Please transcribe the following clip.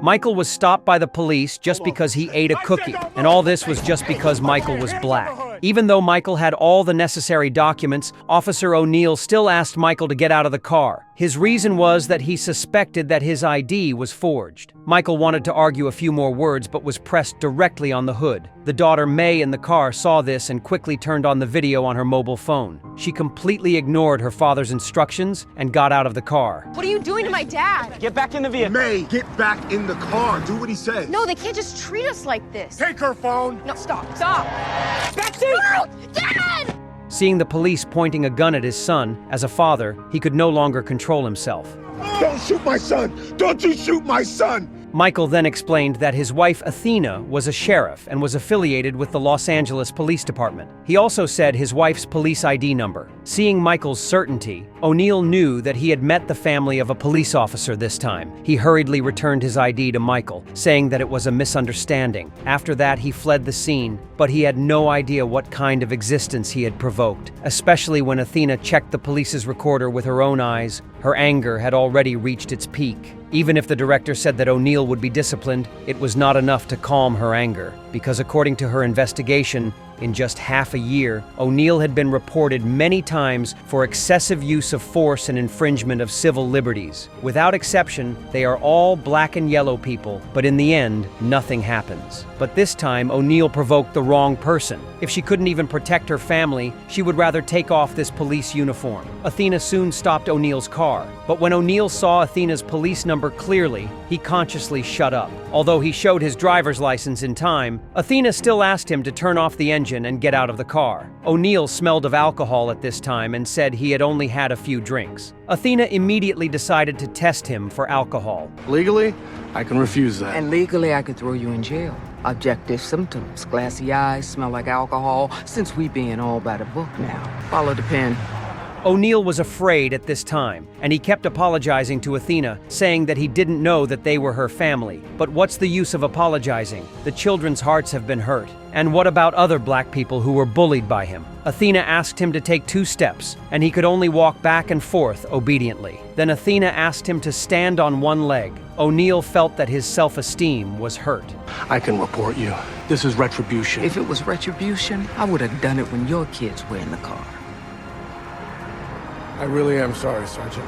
Michael was stopped by the police just because he ate a cookie, and all this was just because Michael was black. Even though Michael had all the necessary documents, Officer O'Neill still asked Michael to get out of the car. His reason was that he suspected that his ID was forged. Michael wanted to argue a few more words but was pressed directly on the hood. The daughter May in the car saw this and quickly turned on the video on her mobile phone. She completely ignored her father's instructions and got out of the car. What are you doing to my dad? Get back in the vehicle. May, get back in the car. Do what he says. No, they can't just treat us like this. Take her phone. No, stop. Backseat! No! Dad! Seeing the police pointing a gun at his son, as a father, he could no longer control himself. Don't shoot my son! Don't you shoot my son! Michael then explained that his wife Athena was a sheriff and was affiliated with the Los Angeles Police Department. He also said his wife's police ID number. Seeing Michael's certainty, O'Neill knew that he had met the family of a police officer this time. He hurriedly returned his ID to Michael, saying that it was a misunderstanding. After that, he fled the scene, but he had no idea what kind of existence he had provoked, especially when Athena checked the police's recorder with her own eyes. Her anger had already reached its peak. Even if the director said that O'Neill would be disciplined, it was not enough to calm her anger, because according to her investigation, in just half a year, O'Neill had been reported many times for excessive use of force and infringement of civil liberties. Without exception, they are all black and yellow people, but in the end, nothing happens. But this time, O'Neill provoked the wrong person. If she couldn't even protect her family, she would rather take off this police uniform. Athena soon stopped O'Neill's car, but when O'Neill saw Athena's police number clearly, he consciously shut up. Although he showed his driver's license in time, Athena still asked him to turn off the engine and get out of the car. O'Neill smelled of alcohol at this time and said he had only had a few drinks. Athena immediately decided to test him for alcohol. Legally, I can refuse that. And legally, I could throw you in jail. Objective symptoms, glassy eyes, smell like alcohol, since we being all by the book now. Follow the pen. O'Neill was afraid at this time, and he kept apologizing to Athena, saying that he didn't know that they were her family. But what's the use of apologizing? The children's hearts have been hurt. And what about other black people who were bullied by him? Athena asked him to take 2 steps, and he could only walk back and forth obediently. Then Athena asked him to stand on one leg. O'Neill felt that his self-esteem was hurt. I can report you. This is retribution. If it was retribution, I would have done it when your kids were in the car. I really am sorry, Sergeant.